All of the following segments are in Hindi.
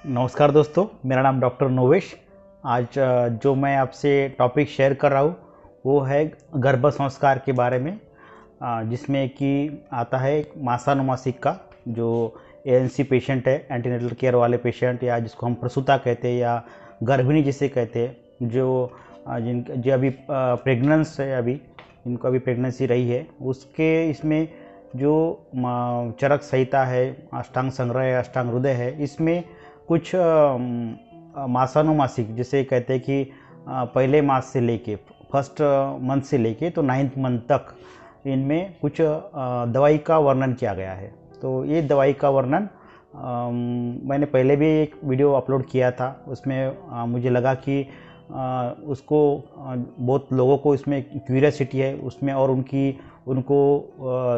नमस्कार दोस्तों, मेरा नाम डॉक्टर नोवेश। आज जो मैं आपसे टॉपिक शेयर कर रहा हूँ वो है गर्भ संस्कार के बारे में, जिसमें कि आता है मासानुमासिक का जो एएनसी पेशेंट है, एंटीनेटल केयर वाले पेशेंट, या जिसको हम प्रसूता कहते हैं या गर्भिणी जिसे कहते हैं, जो अभी प्रेगनेंस है, अभी इनको अभी प्रेगनेंसी रही है, उसके इसमें जो चरक संहिता है, अष्टांग संग्रह है, अष्टांग हृदय है, इसमें कुछ मासानुमासिक जिसे कहते हैं कि पहले मास से लेके फर्स्ट मंथ से लेके तो 9th मंथ तक इनमें कुछ दवाई का वर्णन किया गया है। तो ये दवाई का वर्णन मैंने पहले भी एक वीडियो अपलोड किया था। उसमें मुझे लगा कि उसको बहुत लोगों को इसमें क्यूरियोसिटी है उसमें, और उनको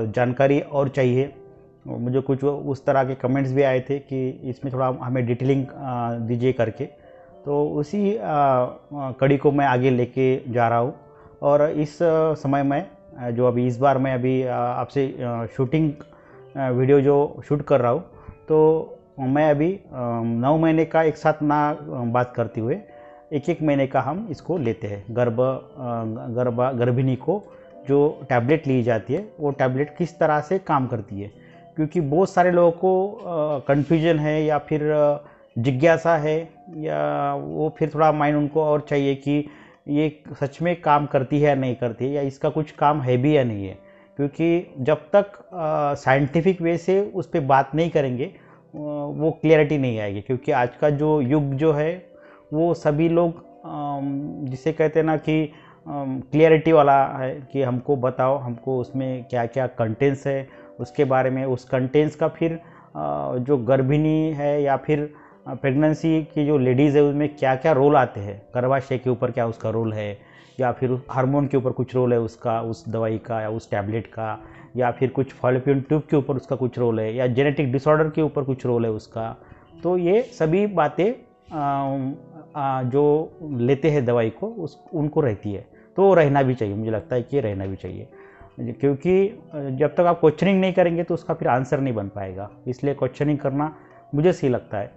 जानकारी और चाहिए। मुझे कुछ उस तरह के कमेंट्स भी आए थे कि इसमें थोड़ा हमें डिटेलिंग दीजिए करके। तो उसी कड़ी को मैं आगे लेके जा रहा हूँ। और इस समय में जो अभी इस बार मैं अभी आपसे शूटिंग वीडियो जो शूट कर रहा हूँ, तो मैं अभी 9 महीने का एक साथ ना बात करते हुए एक महीने का हम इसको लेते हैं। गर्भिणी को जो टैबलेट ली जाती है वो टैबलेट किस तरह से काम करती है, क्योंकि बहुत सारे लोगों को कन्फ्यूजन है या फिर जिज्ञासा है, या वो फिर थोड़ा माइंड उनको और चाहिए कि ये सच में काम करती है या नहीं करती है, या इसका कुछ काम है भी या नहीं है। क्योंकि जब तक साइंटिफिक वे से उस पर बात नहीं करेंगे वो क्लियरिटी नहीं आएगी। क्योंकि आज का जो युग जो है वो सभी लोग जिसे कहते हैं ना कि क्लियरिटी वाला है कि हमको बताओ, हमको उसमें क्या क्या कंटेंट्स है उसके बारे में, उस कंटेंट्स का फिर जो गर्भिणी है या फिर प्रेगनेंसी की जो लेडीज़ है उसमें क्या क्या रोल आते हैं, गर्भाशय के ऊपर क्या उसका रोल है, या फिर हार्मोन के ऊपर कुछ रोल है उसका, उस दवाई का या उस टैबलेट का, या फिर कुछ फॉलोपियन ट्यूब के ऊपर उसका कुछ रोल है, या जेनेटिक डिसऑर्डर के ऊपर कुछ रोल है उसका। तो ये सभी बातें जो लेते हैं दवाई को उनको रहती है। तो रहना भी चाहिए, मुझे लगता है कि रहना भी चाहिए, क्योंकि जब तक आप क्वेश्चनिंग नहीं करेंगे तो उसका फिर आंसर नहीं बन पाएगा। इसलिए क्वेश्चनिंग करना मुझे सही लगता है।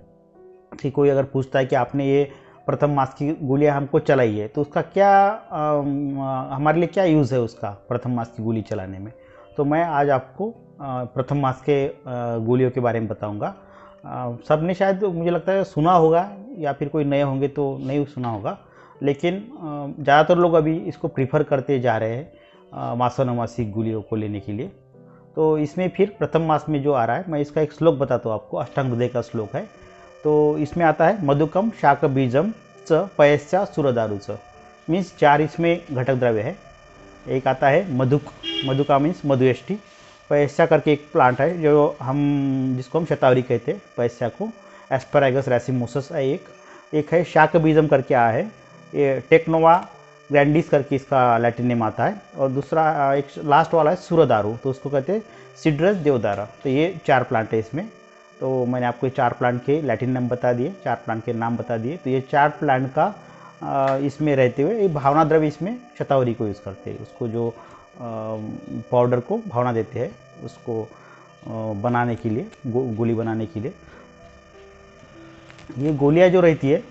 कि कोई अगर पूछता है कि आपने ये प्रथम मास की गोलियां हमको चलाई है, तो उसका क्या हमारे लिए क्या यूज़ है उसका प्रथम मास की गोली चलाने में। तो मैं आज आपको प्रथम मास के गोलियों के बारे में बताऊंगा। सब ने शायद मुझे लगता है सुना होगा, या फिर कोई नए होंगे तो नहीं सुना होगा, लेकिन ज़्यादातर लोग अभी इसको प्रीफर करते जा रहे हैं मासानुमासिक गोलियों को लेने के लिए। तो इसमें फिर प्रथम मास में जो आ रहा है, मैं इसका एक श्लोक बताता हूँ आपको, अष्टांग हृदय का श्लोक है। तो इसमें आता है मधुकम शाक बीजम च पयस्या सुरदारुच, मीन्स 4 इसमें घटक द्रव्य है। एक आता है मधुका मीन्स मधुएष्टि, पयस्या करके एक प्लांट है जिसको हम शतावरी कहते हैं, पयस्या को। एस्परागस रैसिमोसस है एक है शाक बीजम करके आया है, ये टेक्नोवा ग्रैंडिस करके इसका लैटिन नेम आता है। और दूसरा एक लास्ट वाला है सुरदारू, तो उसको कहते हैं सिड्रस देवदारा। तो ये 4 प्लांट है इसमें। तो मैंने आपको 4 प्लांट के लैटिन नाम बता दिए, 4 प्लांट के नाम बता दिए। तो ये 4 प्लांट का इसमें रहते हुए ये भावना द्रव्य इसमें शतावरी को यूज़ करते हैं, उसको जो पाउडर को भावना देते हैं उसको बनाने के लिए, गोली बनाने के लिए। ये गोलियां जो रहती है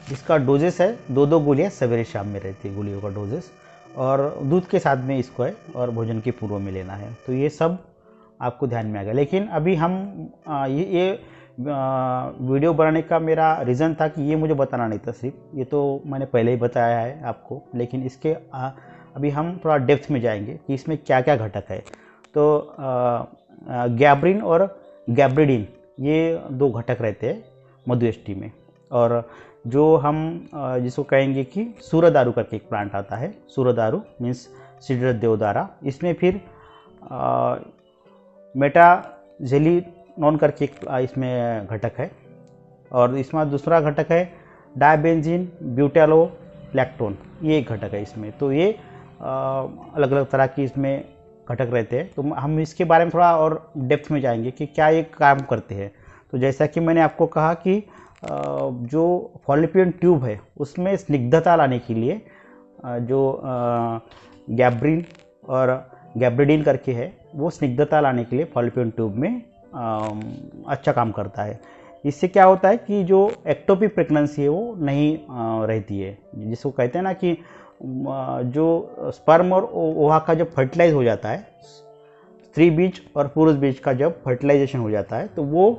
इसका डोजेस है 2-2 गोलियां सवेरे शाम में रहती है गोलियों का डोजेस, और दूध के साथ में इसको है, और भोजन के पूर्व में लेना है। तो ये सब आपको ध्यान में आ गया। लेकिन अभी हम ये वीडियो बनाने का मेरा रीज़न था कि ये मुझे बताना नहीं था सिर्फ, ये तो मैंने पहले ही बताया है आपको, लेकिन इसके अभी हम थोड़ा डेप्थ में जाएंगे कि इसमें क्या क्या घटक है। तो गैब्रिन और गैब्रिडिन ये 2 घटक रहते हैं मधुएष्टि में। और जो हम जिसको कहेंगे कि सूरदारू करके एक प्लांट आता है, सूरदारू मीन्स सिड्रस देवदारा, इसमें फिर मेटाजेलिनोन करके एक इसमें घटक है। और इसमें दूसरा घटक है डायबेंजीन ब्यूटेलोलैक्टोन, ये एक घटक है इसमें। तो ये अलग अलग तरह की इसमें घटक रहते हैं। तो हम इसके बारे में थोड़ा और डेप्थ में जाएंगे कि क्या ये काम करते हैं। तो जैसा कि मैंने आपको कहा कि जो फॉलोपियन ट्यूब है उसमें स्निग्धता लाने के लिए जो गैब्रिन और गैब्रिडिन करके है, वो स्निग्धता लाने के लिए फॉलोपियन ट्यूब में अच्छा काम करता है। इससे क्या होता है कि जो एक्टोपिक प्रेगनेंसी है वो नहीं रहती है, जिसको कहते हैं ना कि जो स्पर्म और ओवा का जब फर्टिलाइज हो जाता है, स्त्री बीज और पुरुष बीज का जब फर्टिलाइजेशन हो जाता है, तो वो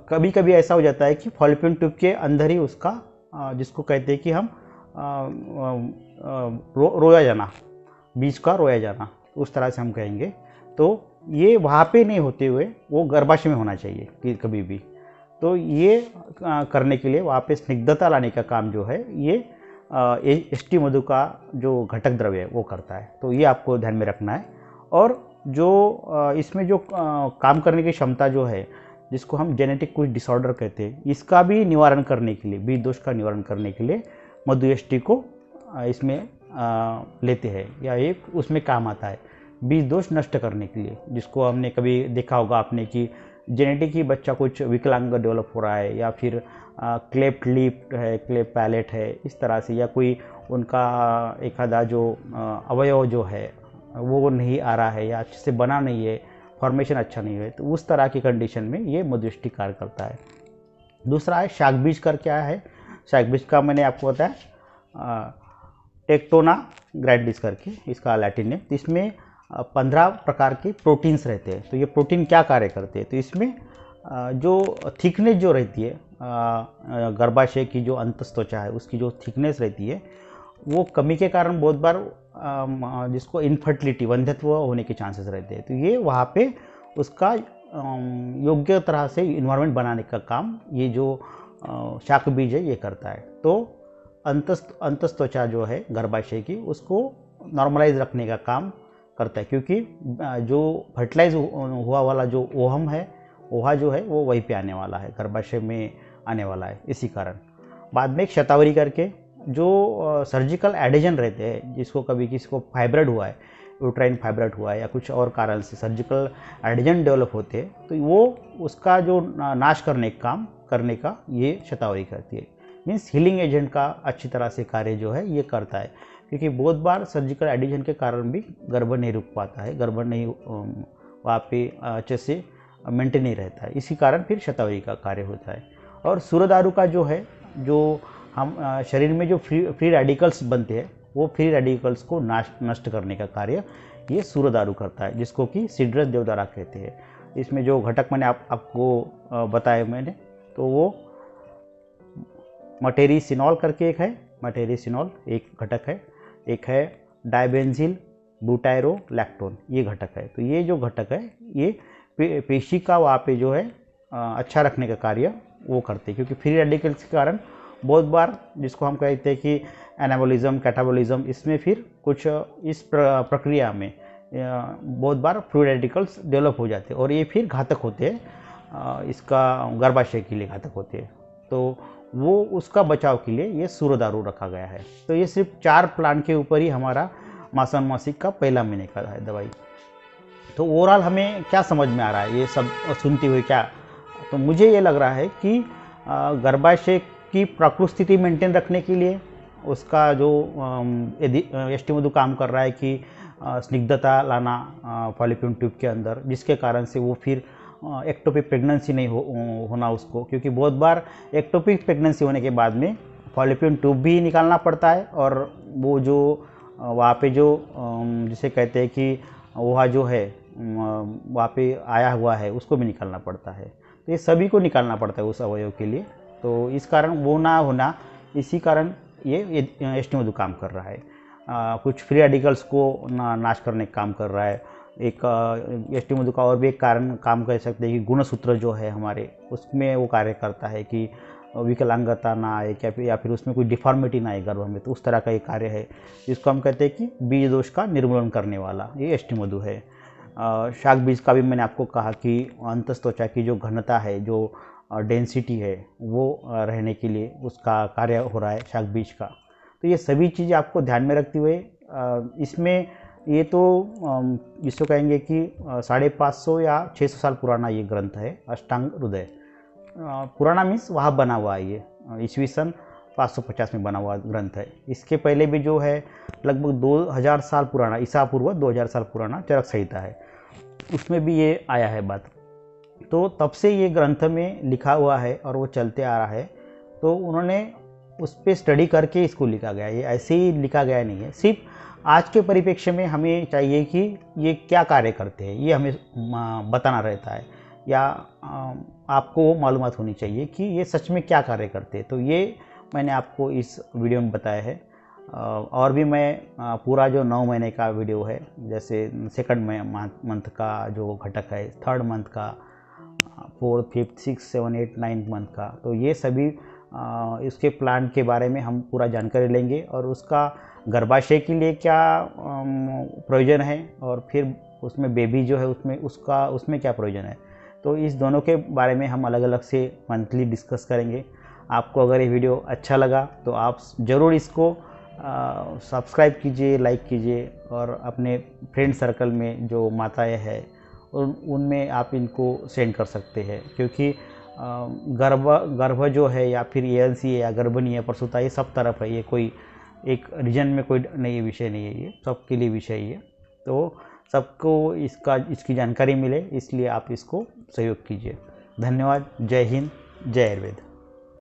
कभी कभी ऐसा हो जाता है कि फॉलोपियन ट्यूब के अंदर ही उसका जिसको कहते हैं कि हम रोया जाना, बीज का रोया जाना, उस तरह से हम कहेंगे। तो ये वहाँ पे नहीं होते हुए वो गर्भाशय में होना चाहिए कि कभी भी। तो ये करने के लिए वहाँ पे स्निग्धता लाने का काम जो है ये एष्टि मधु का जो घटक द्रव्य है वो करता है। तो ये आपको ध्यान में रखना है। और जो इसमें जो काम करने की क्षमता जो है, जिसको हम जेनेटिक कुछ डिसऑर्डर कहते हैं, इसका भी निवारण करने के लिए, बीज दोष का निवारण करने के लिए मधु एष्टि को इसमें लेते हैं, या एक उसमें काम आता है बीज दोष नष्ट करने के लिए। जिसको हमने कभी देखा होगा आपने कि जेनेटिक ही बच्चा कुछ विकलांग डेवलप हो रहा है, या फिर क्लेफ्ट लिप है, क्लेफ्ट पैलेट है, इस तरह से, या कोई उनका एक आधा जो अवयव जो है वो नहीं आ रहा है, या अच्छे से बना नहीं है, फॉर्मेशन अच्छा नहीं है, तो उस तरह की कंडीशन में ये मधु एष्टि कार्य करता है। दूसरा है शाक बीज कर, क्या है शाक बीज का, मैंने आपको बताया टेक्टोना ग्रैंडिस करके इसका लैटिन नेम। तो इसमें 15 प्रकार के प्रोटीन्स रहते हैं। तो ये प्रोटीन क्या कार्य करते हैं, तो इसमें जो थिकनेस जो रहती है गर्भाशय की, जो अंतस्त्वचा है उसकी जो थिकनेस रहती है, वो कमी के कारण बहुत बार जिसको इनफर्टिलिटी, वंध्यत्व होने के चांसेस रहते हैं। तो ये वहाँ पे उसका योग्य तरह से इन्वायरमेंट बनाने का काम ये जो शाक बीज है ये करता है। तो अंतस्त्वचा जो है गर्भाशय की, उसको नॉर्मलाइज रखने का काम करता है, क्योंकि जो फर्टिलाइज हुआ वाला जो ओहम है, ओहा जो है वो वहीं पे आने वाला है, गर्भाशय में आने वाला है। इसी कारण बाद में एक शतावरी करके जो सर्जिकल एडिजन रहते हैं, जिसको कभी किसी को फाइब्रॉइड हुआ है, यूट्राइन फाइब्रॉइड हुआ है, या कुछ और कारण से सर्जिकल एडिजन डेवलप होते हैं, तो वो उसका जो नाश करने का काम करने का ये शतावरी करती है। मीन्स हीलिंग एजेंट का अच्छी तरह से कार्य जो है ये करता है, क्योंकि बहुत बार सर्जिकल एडिजन के कारण भी गर्भ नहीं रुक पाता है, गर्भ नहीं वहाँ पे अच्छे से मेंटेन नहीं रहता है, इसी कारण फिर शतावरी का कार्य होता है। और सूरदारू का जो है, जो हम शरीर में जो फ्री रेडिकल्स बनते हैं, वो फ्री रेडिकल्स को नष्ट करने का कार्य ये सूरदारू करता है, जिसको कि सिड्रस देवदारा कहते हैं। इसमें जो घटक मैंने आपको बताया मैंने, तो वो मटेरिसिनॉल करके एक है, मटेरिसिनॉल एक घटक है, एक है डाइबेंजिल ब्यूटायरोलैक्टोन, ये घटक है। तो ये जो घटक है ये पेशी का वहाँ पे जो है अच्छा रखने का कार्य वो करते हैं, क्योंकि फ्री रेडिकल्स के कारण बहुत बार जिसको हम कहते हैं कि एनाबोलिज्म, कैटाबोलिज्म, इसमें फिर कुछ इस प्रक्रिया में बहुत बार फ्री रेडिकल्स डेवलप हो जाते हैं और ये फिर घातक होते हैं, इसका गर्भाशय के लिए घातक होते हैं। तो वो उसका बचाव के लिए ये सूरदारू रखा गया है। तो ये सिर्फ 4 प्लांट के ऊपर ही हमारा मासन मासिक का पहला महीने का है दवाई। तो ओवरऑल हमें क्या समझ में आ रहा है ये सब सुनते हुए, क्या तो मुझे ये लग रहा है कि गर्भाशय की प्राकृतिक स्थिति मेंटेन रखने के लिए उसका जो एष्टि मधु काम कर रहा है कि स्निग्धता लाना फॉलोपियन ट्यूब के अंदर, जिसके कारण से वो फिर एक्टोपिक प्रेगनेंसी नहीं होना उसको, क्योंकि बहुत बार एक्टोपिक प्रेगनेंसी होने के बाद में फॉलोपियन ट्यूब भी निकालना पड़ता है, और वो जो वहाँ पे जो जिसे कहते हैं कि वहाँ जो है वहाँ पे आया हुआ है उसको भी निकालना पड़ता है। तो ये सभी को निकालना पड़ता है उस अवयव के लिए। तो इस कारण वो ना होना, इसी कारण ये एष्टि मधु काम कर रहा है। कुछ फ्री रेडिकल्स को नाश करने का काम कर रहा है। एक एष्टि मधु का और भी एक कारण काम कर सकते हैं कि गुणसूत्र जो है हमारे, उसमें वो कार्य करता है कि विकलांगता ना आए, या फिर उसमें कोई डिफॉर्मिटी ना आए गर्भ में। तो उस तरह का एक कार्य है जिसको हम कहते हैं कि बीज दोष का निर्मूलन करने वाला ये एष्टि मधु है। शाक बीज का भी मैंने आपको कहा कि अंतस्त्वचा की जो घनता है, जो डेंसिटी है, वो रहने के लिए उसका कार्य हो रहा है शाक बीज का। तो ये सभी चीज़ें आपको ध्यान में रखते हुए इसमें ये तो जिसको कहेंगे कि 550 या 600 साल पुराना ये ग्रंथ है अष्टांग हृदय। पुराना मीन्स वहाँ बना हुआ है, ये ईस्वी सन 550 में बना हुआ ग्रंथ है। इसके पहले भी जो है लगभग 2000 साल पुराना, ईसा पूर्व 2000 साल पुराना चरक संहिता है, उसमें भी ये आया है बात। तो तब से ये ग्रंथ में लिखा हुआ है और वो चलते आ रहा है। तो उन्होंने उस पर स्टडी करके इसको लिखा गया, ये ऐसे ही लिखा गया नहीं है। सिर्फ आज के परिप्रेक्ष्य में हमें चाहिए कि ये क्या कार्य करते हैं, ये हमें बताना रहता है, या आपको मालूमात होनी चाहिए कि ये सच में क्या कार्य करते हैं। तो ये मैंने आपको इस वीडियो में बताया है। और भी मैं पूरा जो 9 महीने का वीडियो है, जैसे सेकंड मंथ का जो घटक है, थर्ड मंथ का, 4th, 5th, 6th, 7th, 8th, 9th month का, तो ये सभी इसके प्लान के बारे में हम पूरा जानकारी लेंगे और उसका गर्भाशय के लिए क्या प्रयोजन है और फिर उसमें बेबी जो है उसमें क्या प्रयोजन है। तो इस दोनों के बारे में हम अलग अलग से मंथली डिस्कस करेंगे। आपको अगर ये वीडियो अच्छा लगा तो आप ज़रूर इसको सब्सक्राइब कीजिए, लाइक कीजिए और अपने फ्रेंड सर्कल में जो माताएं हैं उनमें आप इनको सेंड कर सकते हैं, क्योंकि गर्भ जो है या फिर ANC है या गर्भनी है, प्रसूता, ये सब तरफ है। ये कोई एक रीजन में कोई नई विषय नहीं है, ये सबके लिए विषय है। तो सबको इसकी जानकारी मिले, इसलिए आप इसको सहयोग कीजिए। धन्यवाद। जय हिंद, जय आयुर्वेद।